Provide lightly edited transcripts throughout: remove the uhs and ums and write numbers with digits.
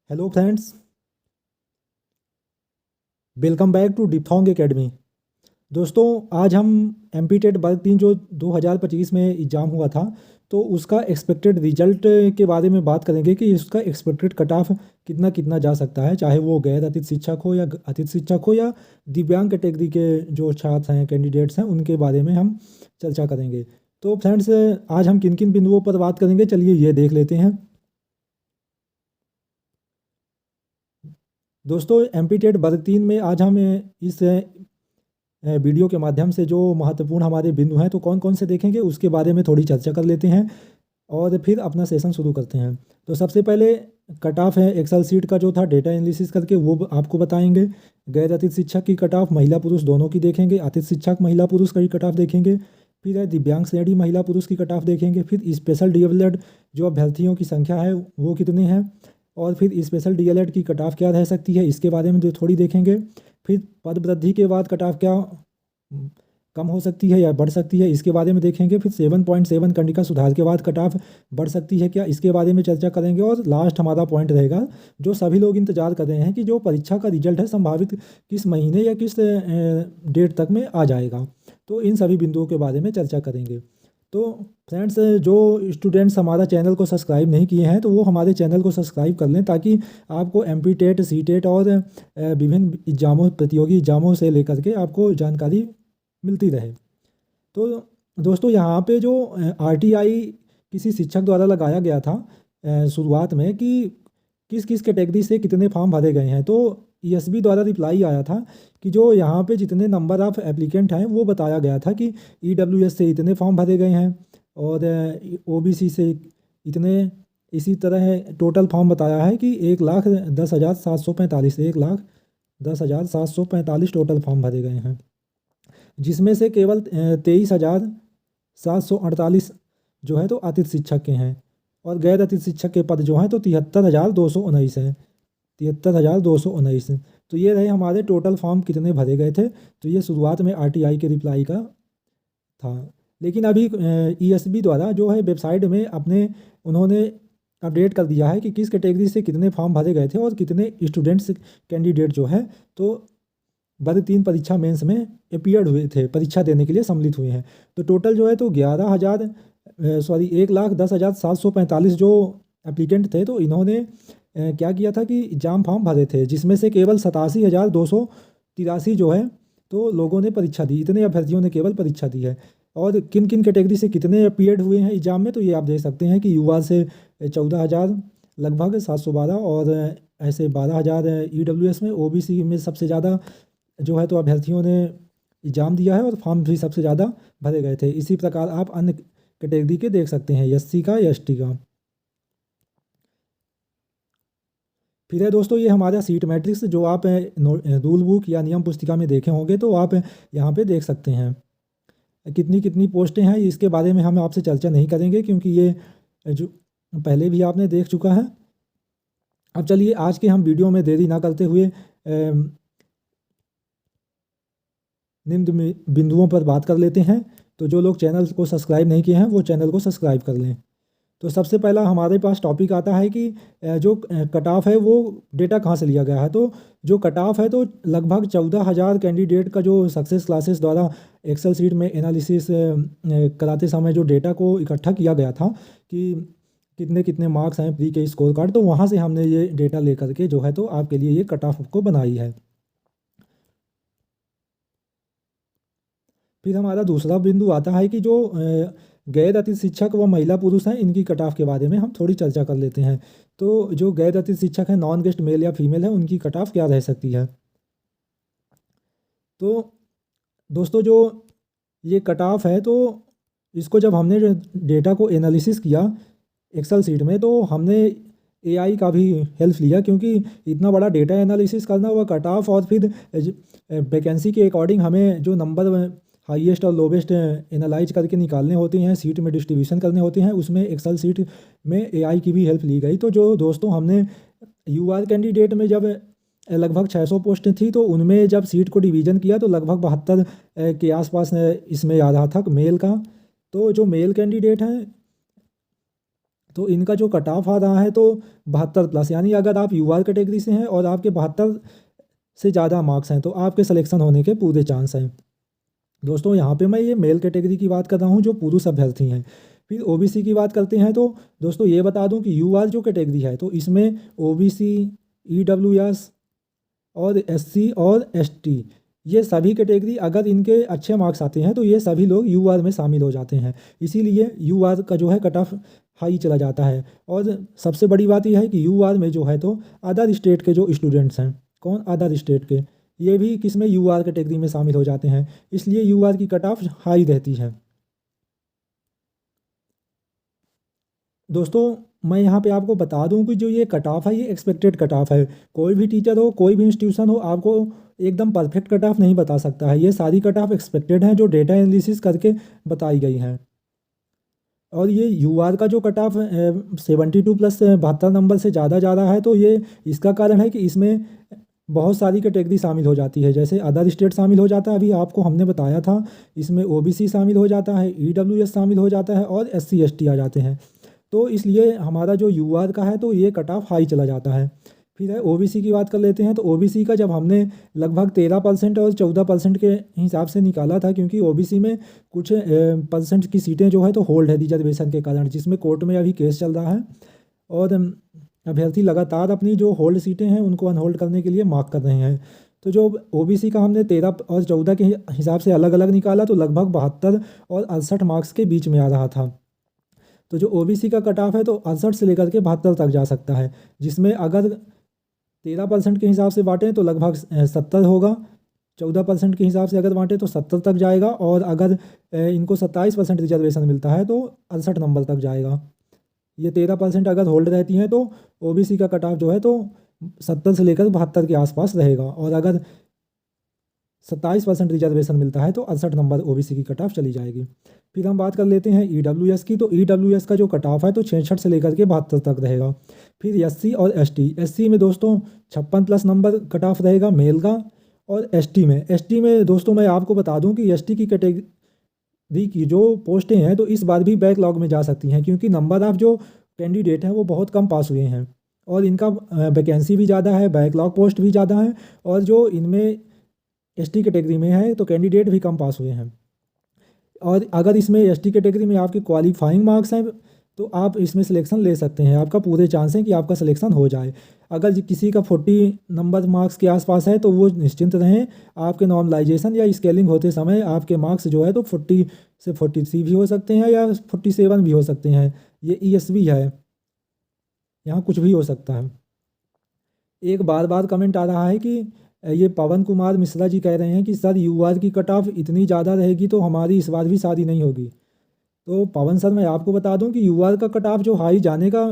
Hello friends, welcome back to diphthong academy. दोस्तों, आज हम एमपी टेट वर्ग 3 जो 2025 में एग्ज़ाम हुआ था, तो उसका एक्सपेक्टेड रिजल्ट के बारे में बात करेंगे कि उसका एक्सपेक्टेड कट ऑफ कितना कितना जा सकता है, चाहे वो गैर अतिथि शिक्षक हो या अतिथि शिक्षक हो या दिव्यांग कैटेगरी के जो छात्र हैं, कैंडिडेट्स हैं, उनके बारे में हम चर्चा करेंगे। तो फ्रेंड्स, आज हम किन किन बिंदुओं पर बात करेंगे, चलिए ये देख लेते हैं। दोस्तों, एमपी टेट वर्ग 3 में आज हम इस वीडियो के माध्यम से जो महत्वपूर्ण हमारे बिंदु हैं तो कौन कौन से देखेंगे उसके बारे में थोड़ी चर्चा कर लेते हैं और फिर अपना सेशन शुरू करते हैं। तो सबसे पहले कट ऑफ है एक्सेल सीट का जो था डेटा एनालिसिस करके, वो आपको बताएंगे। गैर अतिथि शिक्षक की कट ऑफ महिला पुरुष दोनों की देखेंगे। अतिथि शिक्षक महिला पुरुष का ही कट ऑफ देखेंगे। फिर है दिव्यांग श्रेणी महिला पुरुष की कट ऑफ देखेंगे। फिर स्पेशल डीएलएड जो अभ्यर्थियों की संख्या है वो कितने हैं, और फिर स्पेशल डीएलएड की कट ऑफ क्या रह सकती है, इसके बारे में थोड़ी देखेंगे। फिर पद वृद्धि के बाद कट ऑफ क्या कम हो सकती है या बढ़ सकती है, इसके बारे में देखेंगे। फिर 7.7 कंडिका सुधार के बाद कट ऑफ बढ़ सकती है क्या, इसके बारे में चर्चा करेंगे। और लास्ट हमारा पॉइंट रहेगा जो सभी लोग इंतजार कर रहे हैं कि जो परीक्षा का रिजल्ट है संभावित किस महीने या किस डेट तक में आ जाएगा, तो इन सभी बिंदुओं के बारे में चर्चा करेंगे। तो फ्रेंड्स, जो स्टूडेंट्स हमारा चैनल को सब्सक्राइब नहीं किए हैं तो वो हमारे चैनल को सब्सक्राइब कर लें, ताकि आपको एमपी टेट, सी टेट और विभिन्न एग्जामों, प्रतियोगी एग्जामों से लेकर के आपको जानकारी मिलती रहे। तो दोस्तों, यहाँ पे जो आरटीआई किसी शिक्षक द्वारा लगाया गया था शुरुआत में कि किस किस कैटेगरी से कितने फॉर्म भरे गए हैं, तो ईएसबी द्वारा रिप्लाई आया था कि जो यहाँ पे जितने नंबर ऑफ एप्लीकेंट हैं वो बताया गया था कि ईडब्ल्यूएस से इतने फॉर्म भरे गए हैं और ओबीसी से इतने, इसी तरह टोटल फॉर्म बताया है कि 1,10,745, 1,10,745 टोटल फॉर्म भरे गए हैं, जिसमें से केवल 23,748 जो है तो अतिथि शिक्षक के हैं, और गैर अतिथि शिक्षक के पद जो हैं तो 73,219 हैं, 73,219। तो ये रहे हमारे टोटल फॉर्म कितने भरे गए थे। तो ये शुरुआत में आरटीआई के रिप्लाई का था, लेकिन अभी ईएसबी द्वारा जो है वेबसाइट में अपने उन्होंने अपडेट कर दिया है कि किस कैटेगरी से कितने फॉर्म भरे गए थे और कितने स्टूडेंट्स कैंडिडेट जो है तो वर्ग 3 परीक्षा मेंस में अपीयर्ड हुए थे, परीक्षा देने के लिए सम्मिलित हुए हैं। तो टोटल जो है तो 1,10,745 जो एप्लीकेंट थे, तो इन्होंने क्या किया था कि एग्जाम फॉर्म भरे थे, जिसमें से केवल 87,283 जो है तो लोगों ने परीक्षा दी, इतने अभ्यर्थियों ने केवल परीक्षा दी है। और किन किन कैटेगरी से कितने अपीयर्ड हुए हैं एग्जाम में, तो ये आप देख सकते हैं कि युवा से 14,000 लगभग 712, और ऐसे 12,000 ईडब्ल्यूएस में, ओबीसी में सबसे ज़्यादा जो है तो अभ्यर्थियों ने एग्जाम दिया है और फॉर्म भी सबसे ज़्यादा भरे गए थे। इसी प्रकार आप अन्य कैटेगरी के देख सकते हैं, एससी का या एसटी का। फिर है दोस्तों ये हमारा सीट मैट्रिक्स, जो आप रूल बुक या नियम पुस्तिका में देखे होंगे, तो आप यहाँ पे देख सकते हैं कितनी कितनी पोस्टें हैं। इसके बारे में हम आपसे चर्चा नहीं करेंगे क्योंकि ये जो पहले भी आपने देख चुका है। अब चलिए आज के हम वीडियो में देरी ना करते हुए निम्न बिंदुओं पर बात कर लेते हैं। तो जो लोग चैनल को सब्सक्राइब नहीं किए हैं वो चैनल को सब्सक्राइब कर लें। तो सबसे पहला हमारे पास टॉपिक आता है कि जो कट ऑफ है वो डेटा कहाँ से लिया गया है। तो जो कट ऑफ है तो लगभग 14,000 कैंडिडेट का जो सक्सेस क्लासेस द्वारा एक्सेल सीट में एनालिसिस कराते समय जो डेटा को इकट्ठा किया गया था कि कितने कितने मार्क्स हैं प्री के स्कोर कार्ड, तो वहाँ से हमने ये डेटा लेकर के जो है तो आपके लिए ये कट ऑफ को बनाई है। फिर हमारा दूसरा बिंदु आता है कि जो गैर अतिथि शिक्षक व महिला पुरुष हैं, इनकी कट ऑफ के बारे में हम थोड़ी चर्चा कर लेते हैं। तो जो गैर अतिथि शिक्षक हैं, नॉन गेस्ट मेल या फीमेल है, उनकी कट ऑफ क्या रह सकती है। तो दोस्तों, जो ये कट ऑफ है तो इसको जब हमने डेटा को एनालिसिस किया एक्सेल सीट में, तो हमने एआई का भी हेल्प लिया, क्योंकि इतना बड़ा डेटा एनालिसिस करना हुआ कट ऑफ, और फिर वैकेंसी के अकॉर्डिंग हमें जो नंबर हाईएस्ट और लोवेस्ट एनालाइज करके निकालने होते हैं, सीट में डिस्ट्रीब्यूशन करने होते हैं, उसमें एक्सेल सीट में एआई की भी हेल्प ली गई। तो जो दोस्तों हमने यूआर कैंडिडेट में जब लगभग 600 पोस्टें थी, तो उनमें जब सीट को डिवीज़न किया तो लगभग 72 के आसपास इसमें आ रहा था मेल का। तो जो मेल कैंडिडेट हैं तो इनका जो कट ऑफ आ रहा है तो 72+, यानी अगर आप यूआर कैटेगरी से हैं और आपके 72 से ज़्यादा मार्क्स हैं तो आपके सिलेक्शन होने के पूरे चांस हैं। दोस्तों यहाँ पे मैं ये मेल कैटेगरी की बात कर रहा हूँ जो पुरुष अभ्यर्थी हैं। फिर ओबीसी की बात करते हैं तो दोस्तों ये बता दूं कि यूआर जो कैटेगरी है तो इसमें ओबीसी, ईडब्ल्यूएस और एससी और एसटी, ये सभी कैटेगरी अगर इनके अच्छे मार्क्स आते हैं तो ये सभी लोग यूआर में शामिल हो जाते हैं। इसीलिए यूआर का जो है कट ऑफ हाई चला जाता है। और सबसे बड़ी बात यह है कि यूआर में जो है तो अदर स्टेट के जो स्टूडेंट्स हैं, कौन, अदर स्टेट के, ये भी किस में, यूआर कैटेगरी में शामिल हो जाते हैं। इसलिए यूआर की कट ऑफ हाई रहती है। दोस्तों मैं यहाँ पे आपको बता दूं कि जो ये कट ऑफ है ये एक्सपेक्टेड कट ऑफ है। कोई भी टीचर हो, कोई भी इंस्टीट्यूशन हो, आपको एकदम परफेक्ट कट ऑफ नहीं बता सकता है। ये सारी कट ऑफ एक्सपेक्टेड हैं जो डेटा एनालिसिस करके बताई गई हैं। और ये यूआर का जो कट ऑफ 72+72 नंबर से ज़्यादा जा रहा है तो ये इसका कारण है कि इसमें बहुत सारी कैटेगरी शामिल हो जाती है। जैसे अदर स्टेट शामिल हो जाता है, अभी आपको हमने बताया था। इसमें ओबीसी शामिल हो जाता है, ईडब्ल्यूएस शामिल हो जाता है और एससी एसटी आ जाते हैं। तो इसलिए हमारा जो यूआर का है तो ये कट ऑफ हाई चला जाता है। फिर है ओबीसी की बात कर लेते हैं। तो ओबीसी का जब हमने लगभग 13% और 14% के हिसाब से निकाला था, क्योंकि ओबीसी में कुछ परसेंट की सीटें जो है तो होल्ड है रिजर्वेशन के कारण, जिसमें कोर्ट में अभी केस चल रहा है और अभ्यर्थी लगातार अपनी जो होल्ड सीटें हैं उनको अनहोल्ड करने के लिए मार्क कर रहे हैं। तो जो ओबीसी का हमने 13 और 14 के हिसाब से अलग अलग निकाला तो लगभग 72 और 68 मार्क्स के बीच में आ रहा था। तो जो ओबीसी का कट ऑफ है तो 68 से लेकर के 72 तक जा सकता है, जिसमें अगर 13% के हिसाब से बांटें तो लगभग 70 होगा। 14% के हिसाब से अगर बांटें तो 70 तक जाएगा। और अगर इनको 27% रिजर्वेशन मिलता है तो 68 नंबर तक जाएगा। ये 13% अगर होल्ड रहती हैं तो ओबीसी का कट ऑफ जो है तो 70 से लेकर 72 के आसपास रहेगा। और अगर 27% रिजर्वेशन मिलता है तो 68 नंबर ओबीसी की कट ऑफ चली जाएगी। फिर हम बात कर लेते हैं ईडब्ल्यूएस की। तो ईडब्ल्यूएस का जो कट ऑफ है तो 66 से लेकर के 72 तक रहेगा। फिर एससी और एसटी, एससी में दोस्तों 56+ नंबर कट ऑफ रहेगा मेल का। और एसटी में दोस्तों मैं आपको बता दूं कि एसटी की कैटेगरी की जो पोस्टें हैं तो इस बार भी बैकलॉग में जा सकती हैं, क्योंकि नंबर ऑफ जो कैंडिडेट हैं वो बहुत कम पास हुए हैं और इनका वैकेंसी भी ज़्यादा है, बैकलॉग पोस्ट भी ज़्यादा है। और जो इनमें एसटी कैटेगरी में है तो कैंडिडेट भी कम पास हुए हैं। और अगर इसमें एसटी कैटेगरी में आपके क्वालिफाइंग मार्क्स हैं तो आप इसमें सिलेक्शन ले सकते हैं। आपका पूरे चांस है कि आपका सिलेक्शन हो जाए। अगर किसी का 40 नंबर मार्क्स के आसपास है तो वो निश्चिंत रहें, आपके नॉर्मलाइजेशन या स्केलिंग होते समय आपके मार्क्स जो है तो 40 से 43 भी हो सकते हैं या 47 भी हो सकते हैं। ये ईएसवी है, यहाँ कुछ भी हो सकता है। एक बार बार कमेंट आ रहा है कि ये पवन कुमार मिश्रा जी कह रहे हैं कि सर यूआर की कट ऑफ इतनी ज़्यादा रहेगी तो हमारी इस बार भी शादी नहीं होगी। तो पवन सर मैं आपको बता दूं कि यूआर का कट ऑफ जो हाई जाने का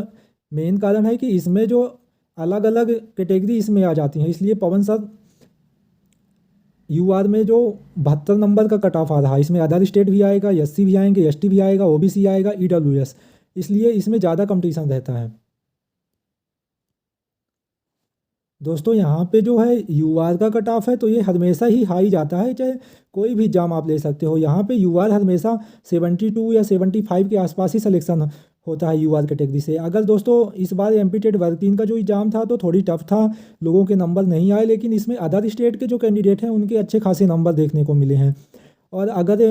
मेन कारण है कि इसमें जो अलग अलग कैटेगरी इसमें आ जाती हैं। इसलिए पवन सर यूआर में जो 72 नंबर का कट ऑफ आ रहा है इसमें अदर स्टेट भी आएगा, एससी भी आएंगे, एसटी भी आएगा, ओबीसी आएगा, ईडब्ल्यूएस, इसलिए इसमें ज़्यादा कंपटीशन रहता है। दोस्तों यहाँ पे जो है यूआर का कट ऑफ है तो ये हमेशा ही हाई जाता है, चाहे कोई भी एग्जाम आप ले सकते हो। यहाँ पे यूआर हमेशा 72 या 75 के आसपास ही सिलेक्शन होता है यूआर कैटेगरी से। अगर दोस्तों इस बार एमपी टेट वर्ग 3 का जो एग्ज़ाम था तो थोड़ी टफ था, लोगों के नंबर नहीं आए, लेकिन इसमें अदर स्टेट के जो कैंडिडेट हैं उनके अच्छे खासे नंबर देखने को मिले हैं। और अगर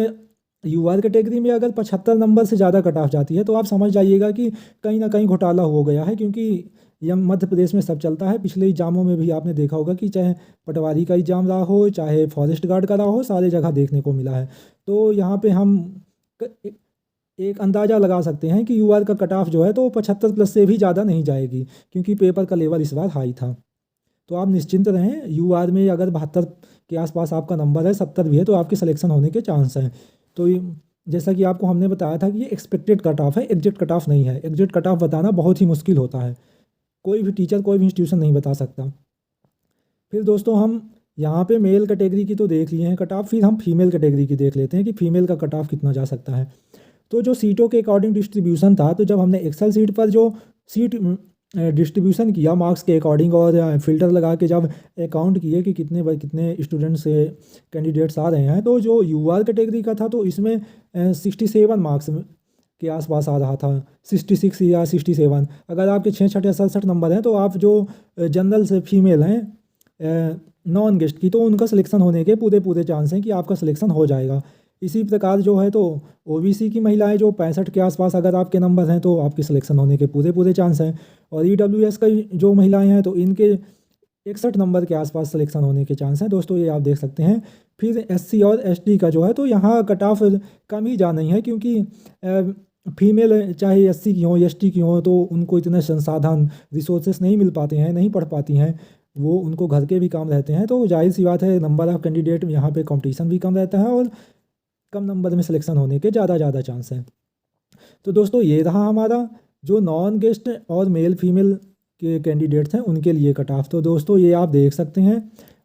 यूआर कैटेगरी में अगर 75 नंबर से ज़्यादा कट ऑफ जाती है तो आप समझ जाइएगा कि कहीं ना कहीं घोटाला हो गया है, क्योंकि यह मध्य प्रदेश में सब चलता है। पिछले एग्जामों में भी आपने देखा होगा कि चाहे पटवारी का एग्जाम रहा हो, चाहे फॉरेस्ट गार्ड का रहा हो, सारे जगह देखने को मिला है। तो यहाँ पे हम एक अंदाज़ा लगा सकते हैं कि यूआर का कट ऑफ जो है तो 75+ से भी ज़्यादा नहीं जाएगी, क्योंकि पेपर का लेवल इस बार हाई था। तो आप निश्चिंत रहें, यूआर में अगर 72 के आसपास आपका नंबर है, 70 भी है, तो आपके सिलेक्शन होने के चांस हैं। तो जैसा कि आपको हमने बताया था कि ये एक्सपेक्टेड कट ऑफ है, एग्जैक्ट कट ऑफ नहीं है। एग्जैक्ट कट ऑफ बताना बहुत ही मुश्किल होता है, कोई भी टीचर, कोई भी इंस्टीट्यूशन नहीं बता सकता। फिर दोस्तों हम यहाँ पे मेल कैटेगरी की तो देख लिए हैं कट ऑफ, फिर हम फीमेल कैटेगरी की देख लेते हैं कि फीमेल का कट ऑफ कितना जा सकता है। तो जो सीटों के अकॉर्डिंग डिस्ट्रीब्यूशन था, तो जब हमने एक्सेल सीट पर जो सीट डिस्ट्रीब्यूशन किया मार्क्स के अकॉर्डिंग और फिल्टर लगा के जब अकाउंट किए कि कितने स्टूडेंट्स से कैंडिडेट्स आ रहे हैं, तो जो यूआर कैटेगरी का था तो इसमें 67 मार्क्स के आसपास आ रहा था, 66 या 67। अगर आपके 66 या 67 नंबर हैं तो आप जो जनरल से फीमेल हैं नॉन गेस्ट की, तो उनका सिलेक्शन होने के पूरे पूरे चांस हैं कि आपका सिलेक्शन हो जाएगा। इसी प्रकार जो है तो ओबीसी की महिलाएं जो 65 के आसपास अगर आपके नंबर हैं तो आपके सिलेक्शन होने के पूरे पूरे चांस हैं। और ईडब्ल्यूएस का जो महिलाएं हैं तो इनके 61 नंबर के आसपास सिलेक्शन होने के चांस हैं दोस्तों, ये आप देख सकते हैं। फिर एससी और एसटी का जो है तो यहाँ कट ऑफ कम ही जाना ही है, क्योंकि फीमेल चाहे एससी की हो एसटी की हो तो उनको इतने संसाधन रिसोर्सेस नहीं मिल पाते हैं, नहीं पढ़ पाती हैं, वो उनको घर के भी काम रहते हैं, तो जाहिर सी बात है नंबर ऑफ़ कैंडिडेट यहाँ पे कंपटीशन भी कम रहता है और कम नंबर में सिलेक्शन होने के ज़्यादा चांस हैं। तो दोस्तों ये रहा हमारा जो नॉन गेस्ट और मेल फीमेल के कैंडिडेट्स हैं उनके लिए कट ऑफ। तो दोस्तों ये आप देख सकते हैं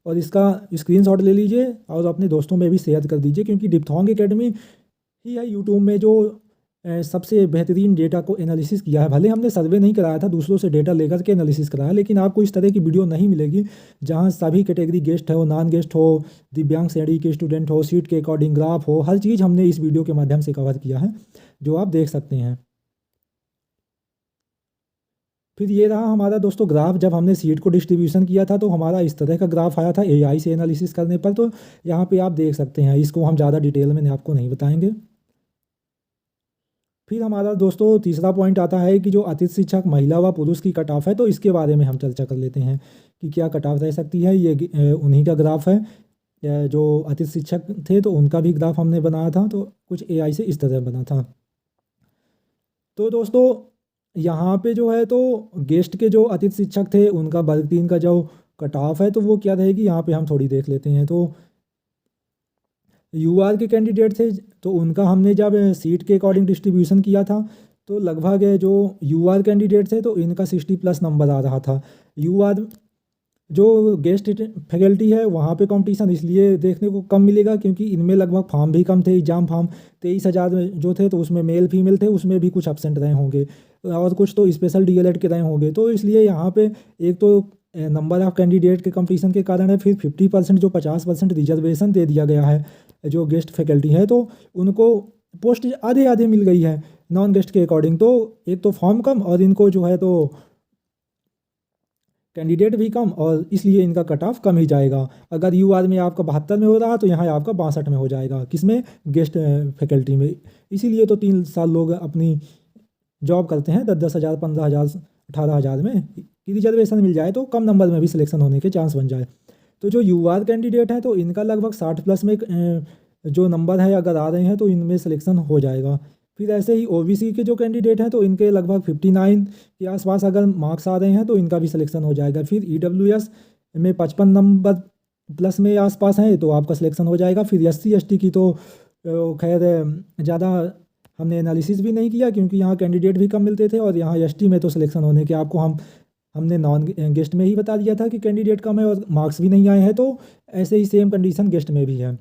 और इसका स्क्रीनशॉट ले लीजिए और अपने दोस्तों में भी शेयर कर दीजिए, क्योंकि डिप्थोंग एकेडमी ही है यूट्यूब में जो सबसे बेहतरीन डेटा को एनालिसिस किया है। भले हमने सर्वे नहीं कराया था, दूसरों से डेटा लेकर के एनालिसिस कराया, लेकिन आपको इस तरह की वीडियो नहीं मिलेगी जहां सभी कैटेगरी गेस्ट हो, नॉन गेस्ट हो, दिव्यांग श्रेणी के स्टूडेंट हो, सीट के अकॉर्डिंग ग्राफ हो, हर चीज़ हमने इस वीडियो के माध्यम से कवर किया है, जो आप देख सकते हैं। फिर ये रहा हमारा दोस्तों ग्राफ। जब हमने सीट को डिस्ट्रीब्यूशन किया था तो हमारा इस तरह का ग्राफ आया था एआई से एनालिसिस करने पर। तो यहाँ पे आप देख सकते हैं, इसको हम ज़्यादा डिटेल में आपको नहीं बताएंगे। फिर हमारा दोस्तों तीसरा पॉइंट आता है कि जो अतिथि शिक्षक महिला व पुरुष की कट ऑफ है, तो इसके बारे में हम चर्चा कर लेते हैं कि क्या कट ऑफ रह सकती है। ये उन्हीं का ग्राफ है, जो अतिथि शिक्षक थे तो उनका भी ग्राफ हमने बनाया था, तो कुछ एआई से इस तरह बना था। तो दोस्तों यहाँ पे जो है तो गेस्ट के जो अतिथि शिक्षक थे उनका वर्ग 3 का जो कट ऑफ है तो वो क्या रहेगी, यहाँ पे हम थोड़ी देख लेते हैं। तो यूआर के कैंडिडेट थे तो उनका हमने जब सीट के अकॉर्डिंग डिस्ट्रीब्यूशन किया था तो लगभग जो यूआर कैंडिडेट थे तो इनका 60+ नंबर आ रहा था। यूआर जो गेस्ट फैकल्टी है वहाँ पे कंपटीशन इसलिए देखने को कम मिलेगा क्योंकि इनमें लगभग फॉर्म भी कम थे। एग्जाम फॉर्म 23,000 जो थे तो उसमें मेल फीमेल थे, उसमें भी कुछ एब्सेंट रहे होंगे और कुछ तो स्पेशल डीएलएड के रहे होंगे। तो इसलिए यहाँ पे एक तो नंबर ऑफ़ कैंडिडेट के कंपटीशन के कारण है, फिर 50% जो 50% रिजर्वेशन दे दिया गया है जो गेस्ट फैकल्टी है तो उनको पोस्ट आधे आधे मिल गई है नॉन गेस्ट के अकॉर्डिंग। तो एक तो फॉर्म कम और इनको जो है तो कैंडिडेट भी कम, और इसलिए इनका कट ऑफ कम ही जाएगा। अगर यूआर में आपका 72 में हो रहा तो यहाँ आपका 62 में हो जाएगा, किसमें, गेस्ट फैकल्टी में। इसीलिए तो 3 साल लोग अपनी जॉब करते हैं 10-10 हज़ार, 15,000, 18,000 में कि रिजर्वेशन मिल जाए तो कम नंबर में भी सिलेक्शन होने के चांस बन जाए। तो जो यूआर कैंडिडेट है तो इनका लगभग 60+ में जो नंबर है अगर आ रहे हैं तो इनमें सिलेक्शन हो जाएगा। फिर ऐसे ही ओबीसी के जो कैंडिडेट हैं तो इनके लगभग 59 के आसपास अगर मार्क्स आ रहे हैं तो इनका भी सिलेक्शन हो जाएगा। फिर ईडब्ल्यूएस में 55 नंबर प्लस में आसपास हैं तो आपका सिलेक्शन हो जाएगा। फिर एससी एसटी की तो खैर ज़्यादा हमने एनालिसिस भी नहीं किया क्योंकि यहाँ कैंडिडेट भी कम मिलते थे, और यहाँ एसटी में तो सिलेक्शन होने के आपको हमने नॉन गेस्ट में ही बता दिया था कि कैंडिडेट कम है और मार्क्स भी नहीं आए हैं, तो ऐसे ही सेम कंडीशन गेस्ट में भी है।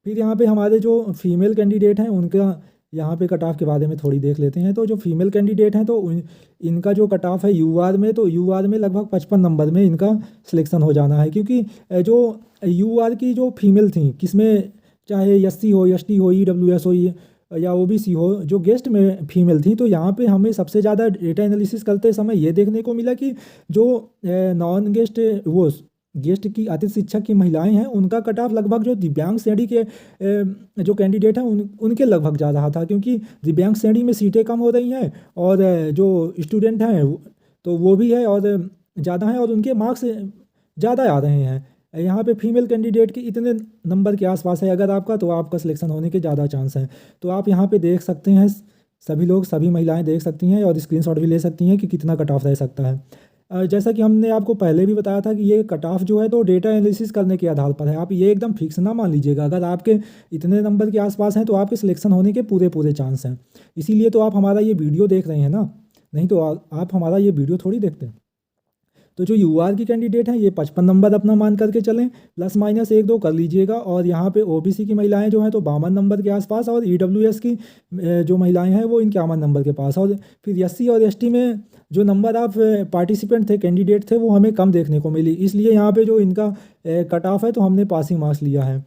फिर यहाँ पे हमारे जो फीमेल कैंडिडेट हैं उनका यहाँ पे कट ऑफ के बारे में थोड़ी देख लेते हैं। तो जो फीमेल कैंडिडेट हैं तो इनका जो कट ऑफ है यूआर में, तो यूआर में लगभग 55 नंबर में इनका सिलेक्शन हो जाना है, क्योंकि जो यूआर की जो फीमेल थी किसमें, चाहे एससी हो, एसटी हो, ईडब्ल्यूएस हो या ओबीसी हो, जो गेस्ट में फीमेल थी, तो यहाँ पे हमें सबसे ज़्यादा डेटा एनालिसिस करते समय ये देखने को मिला कि जो नॉन गेस्ट वो गेस्ट की अतिथि शिक्षक की महिलाएं हैं उनका कट ऑफ लगभग जो दिव्यांग श्रेणी के जो कैंडिडेट हैं उनके लगभग जा रहा था, क्योंकि दिव्यांग श्रेणी में सीटें कम हो रही हैं और जो स्टूडेंट हैं तो वो भी है और ज़्यादा हैं और उनके मार्क्स ज़्यादा आ रहे हैं। यहाँ पे फीमेल कैंडिडेट के इतने नंबर के आसपास है अगर आपका, तो आपका सिलेक्शन होने के ज़्यादा चांस हैं। तो आप यहाँ पे देख सकते हैं, सभी लोग, सभी महिलाएं देख सकती हैं और स्क्रीनशॉट भी ले सकती हैं कि कितना कट ऑफ रह सकता है। जैसा कि हमने आपको पहले भी बताया था कि ये कट ऑफ जो है तो डेटा एनालिसिस करने के आधार पर है। आप ये एकदम फिक्स ना मान लीजिएगा, अगर आपके इतने नंबर के आसपास हैं तो आपके सिलेक्शन होने के पूरे पूरे चांस हैं। इसीलिए तो आप हमारा ये वीडियो देख रहे हैं ना, नहीं तो आप हमारा ये वीडियो थोड़ी देखते हैं। तो जो यूआर की कैंडिडेट हैं ये 55 नंबर अपना मान करके चलें, प्लस माइनस 1-2 कर लीजिएगा। और यहाँ पे ओबीसी की महिलाएं जो हैं तो 52 नंबर के आसपास, और ईडब्ल्यूएस की जो महिलाएं हैं वो 51 नंबर के पास। और फिर एससी और एसटी में जो नंबर ऑफ पार्टिसिपेंट थे, कैंडिडेट थे, वो हमें कम देखने को मिली, इसलिए यहाँ पे जो इनका कट ऑफ है तो हमने पासिंग मार्क्स लिया है।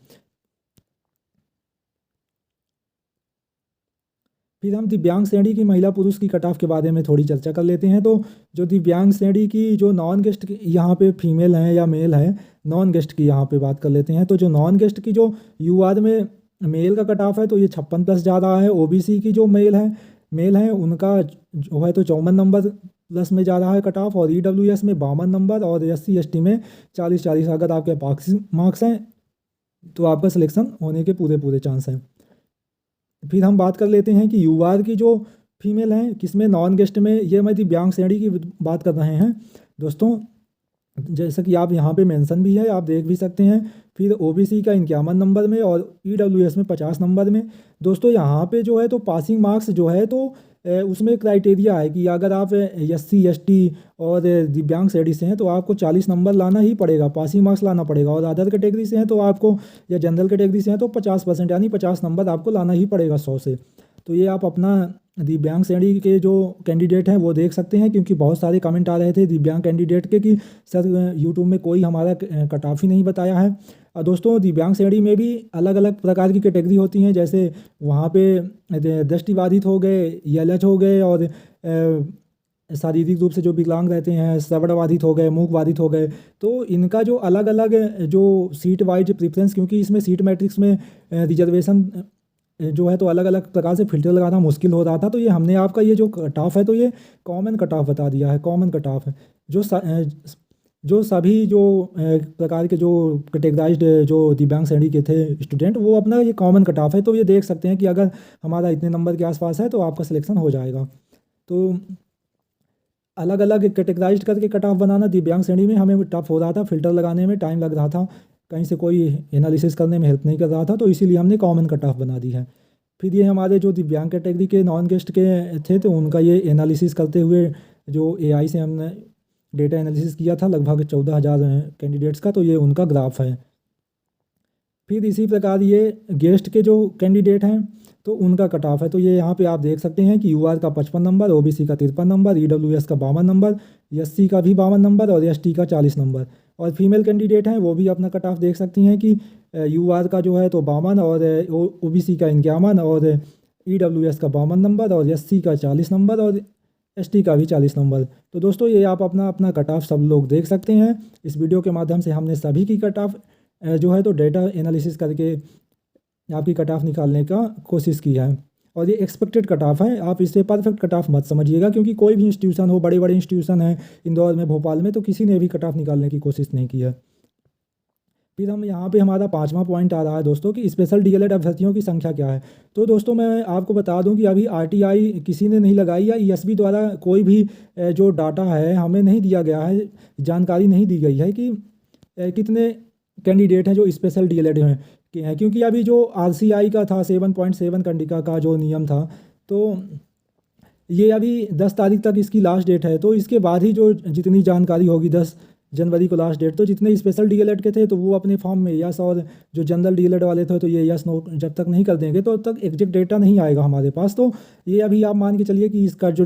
फिर हम दिव्यांग श्रेणी की महिला पुरुष की कट ऑफ के बारे में थोड़ी चर्चा कर लेते हैं। तो जो दिव्यांग श्रेणी की जो नॉन गेस्ट यहाँ पे फीमेल हैं या मेल है, नॉन गेस्ट की यहाँ पे बात कर लेते हैं। तो जो नॉन गेस्ट की जो यूआर में मेल का कट ऑफ है तो ये 56+ जा रहा है। ओबीसी की जो मेल है उनका जो है तो 54 नंबर प्लस में जा रहा है कट ऑफ, और ईडब्ल्यूएस में 52 नंबर, और एससी एसटी में 40-40। अगर आपके पास मार्क्स हैं तो आपका सिलेक्शन होने के पूरे पूरे चांस हैं। फिर हम बात कर लेते हैं कि यूआर की जो फीमेल हैं किसमें, नॉन गेस्ट में। ये मैं दिव्यांग श्रेणी की बात कर रहे हैं दोस्तों, जैसा कि आप यहाँ पे मेंशन भी है, आप देख भी सकते हैं। फिर ओबीसी का 51 नंबर में और ईडब्ल्यूएस में 50 नंबर में। दोस्तों यहाँ पे जो है तो पासिंग मार्क्स जो है तो उसमें क्राइटेरिया है कि अगर आप एससी एसटी और दिव्यांग श्रेणी से हैं तो आपको 40 नंबर लाना ही पड़ेगा, पासिंग मार्क्स लाना पड़ेगा। और अदर कैटेगरी से हैं तो आपको, या जनरल कैटेगरी से हैं तो 50% यानी 50 नंबर आपको लाना ही पड़ेगा 100 से। तो ये आप अपना दिव्यांग श्रेणी के जो कैंडिडेट हैं वो देख सकते हैं, क्योंकि बहुत सारे कमेंट आ रहे थे दिव्यांग कैंडिडेट के कि सर यूट्यूब में कोई हमारा कट ऑफ ही नहीं बताया है। दोस्तों दिव्यांग श्रेणी में भी अलग अलग प्रकार की कैटेगरी होती हैं, जैसे वहाँ पे दृष्टिबाधित हो गए, एलएच हो गए, और शारीरिक रूप से जो विकलांग रहते हैं, श्रवणबाधित हो गए, मूक बाधित हो गए। तो इनका जो अलग अलग जो सीट वाइज प्रेफरेंस, क्योंकि इसमें सीट मैट्रिक्स में रिजर्वेशन जो है तो अलग अलग प्रकार से फिल्टर लगाना मुश्किल हो रहा था, तो ये हमने आपका ये जो कट ऑफ है तो ये कॉमन कट ऑफ बता दिया है। कॉमन कट ऑफ है जो सभी जो प्रकार के जो कैटेगराइज्ड जो दिव्यांग श्रेणी के थे स्टूडेंट, वो अपना ये कॉमन कट ऑफ है। तो ये देख सकते हैं कि अगर हमारा इतने नंबर के आसपास है तो आपका सिलेक्शन हो जाएगा। तो अलग अलग कैटेगराइज्ड करके कट ऑफ बनाना दिव्यांग श्रेणी में हमें टफ हो रहा था, फिल्टर लगाने में टाइम लग रहा था, कहीं से कोई एनालिसिस करने में हेल्प नहीं कर रहा था, तो इसीलिए हमने कॉमन कट ऑफ बना दी है। फिर ये हमारे जो दिव्यांग कैटेगरी के नॉन गेस्ट के थे तो उनका ये एनालिसिस करते हुए जो एआई से हमने डेटा एनालिसिस किया था लगभग 14,000 कैंडिडेट्स का, तो ये उनका ग्राफ है। फिर इसी प्रकार ये गेस्ट के जो कैंडिडेट हैं तो उनका कट ऑफ है। तो ये यहाँ पे आप देख सकते हैं कि यूआर का 55 नंबर, ओबीसी का 53 नंबर, ईडब्ल्यूएस का 52 नंबर, एससी का भी 52 नंबर और एसटी का 40 नंबर। और फीमेल कैंडिडेट हैं वो भी अपना कट ऑफ देख सकती हैं कि यूआर का जो है तो 52 और ओबीसी का 51 और ईडब्ल्यूएस का 52 नंबर और एससी का 40 नंबर और एसटी का भी 40 नंबर। तो दोस्तों ये आप अपना अपना कट ऑफ सब लोग देख सकते हैं। इस वीडियो के माध्यम से हमने सभी की कट ऑफ जो है तो डेटा एनालिसिस करके आपकी कट ऑफ निकालने का कोशिश की है। और ये एक्सपेक्टेड कट ऑफ है, आप इसे परफेक्ट कट ऑफ मत समझिएगा, क्योंकि कोई भी इंस्टीट्यूशन हो, बड़े बड़े इंस्टीट्यूशन हैं इंदौर में, भोपाल में, तो किसी ने भी कट ऑफ निकालने की कोशिश नहीं की है। फिर हम यहाँ पे हमारा 5वां पॉइंट आ रहा है दोस्तों कि स्पेशल डीएलएड अभ्यर्थियों की संख्या क्या है। तो दोस्तों मैं आपको बता दूं कि अभी आरटीआई किसी ने नहीं लगाई, या ईएसबी द्वारा कोई भी जो डाटा है हमें नहीं दिया गया है, जानकारी नहीं दी गई है कि कितने कैंडिडेट हैं जो स्पेशल डीएलएड हैं के हैं। क्योंकि अभी जो आरसीआई का था 7.7 कंडिका का जो नियम था, तो ये अभी 10 तारीख तक इसकी लास्ट डेट है। तो इसके बाद ही जो जितनी जानकारी होगी, 10 जनवरी को लास्ट डेट, तो जितने स्पेशल डीएलएड के थे तो वो अपने फॉर्म में यस, और जो जनरल डीएलएड वाले थे तो ये यस नो जब तक नहीं कर देंगे तो तब तक एग्जैक्ट डेटा नहीं आएगा हमारे पास। तो ये अभी आप मान के चलिए कि इसका जो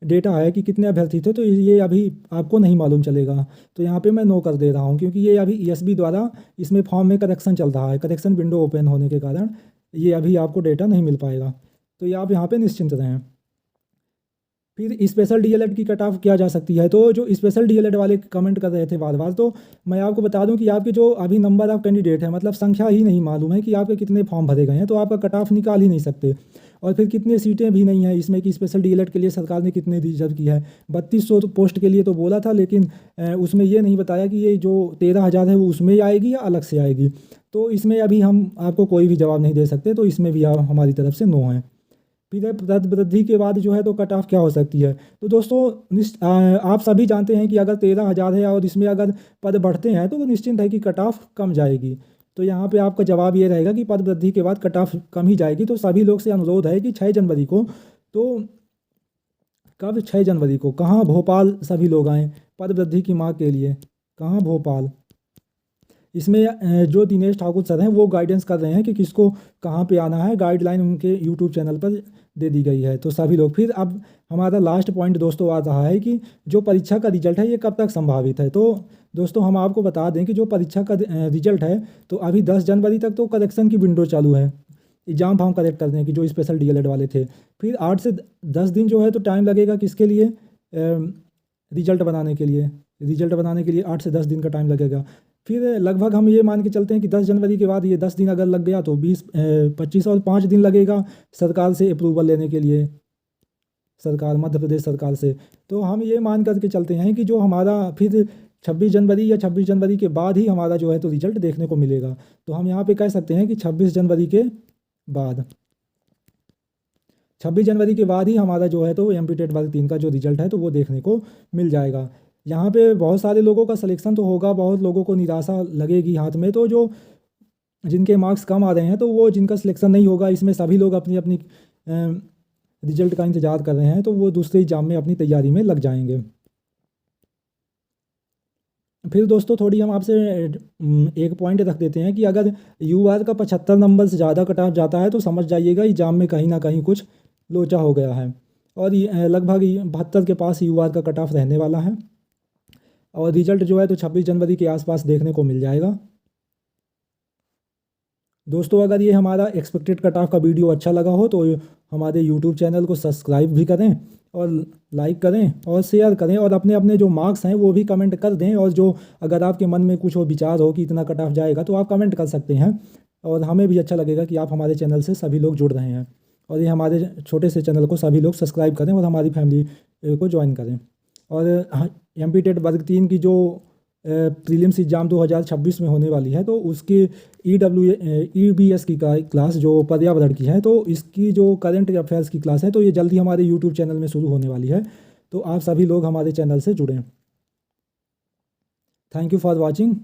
डेटा है कि कितने अभ्यर्थी थे, तो ये अभी आपको नहीं मालूम चलेगा। तो यहाँ पे मैं नो कर दे रहा हूँ, क्योंकि ये अभी ईएसबी द्वारा इसमें फॉर्म में करेक्शन चल रहा है, करेक्शन विंडो ओपन होने के कारण ये अभी आपको डेटा नहीं मिल पाएगा। तो ये आप यहाँ पर निश्चिंत रहें। फिर स्पेशल डीएलएड की कट ऑफ क्या जा सकती है, तो जो स्पेशल डीएलएड वाले कमेंट कर रहे थे बार बार, तो मैं आपको बता दूं कि आपके जो अभी नंबर ऑफ कैंडिडेट है, मतलब संख्या ही नहीं मालूम है कि आपके कितने फॉर्म भरे गए हैं, तो आपका कट ऑफ निकाल ही नहीं सकते। और फिर कितनी सीटें भी नहीं हैं इसमें कि स्पेशल डीएलएड के लिए सरकार ने कितने रिजर्व की है। 3200 पोस्ट के लिए तो बोला था, लेकिन उसमें ये नहीं बताया कि ये जो 13,000 है वो उसमें आएगी या अलग से आएगी। तो इसमें अभी हम आपको कोई भी जवाब नहीं दे सकते, तो इसमें भी आप हमारी तरफ से नो हैं। फिर पद वृद्धि के बाद जो है तो कट ऑफ क्या हो सकती है। तो दोस्तों आप सभी जानते हैं कि अगर 13,000 है और इसमें अगर पद बढ़ते हैं तो निश्चिंत है कि कट ऑफ कम जाएगी। तो यहाँ पे आपका जवाब ये रहेगा कि पद वृद्धि के बाद कट ऑफ कम ही जाएगी। तो सभी लोग से अनुरोध है कि 6 जनवरी को, तो कब 6 जनवरी को कहाँ, भोपाल सभी लोग आएँ पद वृद्धि की मांग के लिए। कहाँ, भोपाल। इसमें जो दिनेश ठाकुर सर हैं वो गाइडेंस कर रहे हैं कि किसको कहाँ पे आना है, गाइडलाइन उनके यूट्यूब चैनल पर दे दी गई है। तो सभी लोग, फिर अब हमारा लास्ट पॉइंट दोस्तों आ रहा है कि जो परीक्षा का रिजल्ट है ये कब तक संभावित है। तो दोस्तों हम आपको बता दें कि जो परीक्षा का रिजल्ट है तो अभी 10 जनवरी तक तो करेक्शन की विंडो चालू है। एग्ज़ाम फॉर्म कलेक्ट करने की, जो स्पेशल डीएलएड वाले थे। फिर 8 से 10 दिन जो है तो टाइम लगेगा किसके लिए, रिजल्ट बनाने के लिए। रिजल्ट बनाने के लिए 8 से 10 दिन का टाइम लगेगा। फिर लगभग हम ये मान के चलते हैं कि 10 जनवरी के बाद ये 10 दिन अगर लग गया तो 25 और 5 दिन लगेगा सरकार से अप्रूवल लेने के लिए, सरकार मध्य प्रदेश सरकार से। तो हम ये मान करके चलते हैं कि जो हमारा फिर 26 जनवरी या 26 जनवरी के बाद ही हमारा जो है तो रिजल्ट देखने को मिलेगा। तो हम यहाँ पे कह सकते हैं कि 26 जनवरी के बाद, 26 जनवरी के बाद ही हमारा जो है तो एमपी टेट वर्ग 3 का जो रिजल्ट है तो वो देखने को मिल जाएगा। यहाँ पे बहुत सारे लोगों का सिलेक्शन तो होगा, बहुत लोगों को निराशा लगेगी हाथ में। तो जो जिनके मार्क्स कम आ रहे हैं तो वो जिनका सिलेक्शन नहीं होगा, इसमें सभी लोग अपनी अपनी रिजल्ट का इंतज़ार कर रहे हैं, तो वो दूसरे एग्जाम में अपनी तैयारी में लग जाएंगे। फिर दोस्तों थोड़ी हम आपसे एक पॉइंट रख देते हैं कि अगर यूआर का 75 नंबर से ज़्यादा कट ऑफ जाता है तो समझ जाइएगा एग्जाम में कहीं ना कहीं कुछ लोचा हो गया है। और ये लगभग 72 के पास यूआर का कट ऑफ रहने वाला है। और रिजल्ट जो है तो 26 जनवरी के आसपास देखने को मिल जाएगा। दोस्तों अगर ये हमारा एक्सपेक्टेड कट ऑफ का वीडियो अच्छा लगा हो तो हमारे यूट्यूब चैनल को सब्सक्राइब भी करें और लाइक करें और शेयर करें, और अपने अपने जो मार्क्स हैं वो भी कमेंट कर दें। और जो अगर आपके मन में कुछ हो विचार हो कि इतना कट ऑफ जाएगा तो आप कमेंट कर सकते हैं, और हमें भी अच्छा लगेगा कि आप हमारे चैनल से सभी लोग जुड़ रहे हैं। और ये हमारे छोटे से चैनल को सभी लोग सब्सक्राइब करें और हमारी फैमिली को ज्वाइन करें। और एमपी टेट वर्ग 3 की जो प्रीलिम्स एग्ज़ाम 2026 में होने वाली है तो उसकी EBS की क्लास जो पर्यावरण की है, तो इसकी जो करंट अफेयर्स की क्लास है तो ये जल्दी हमारे यूट्यूब चैनल में शुरू होने वाली है। तो आप सभी लोग हमारे चैनल से जुड़ें। Thank you for watching.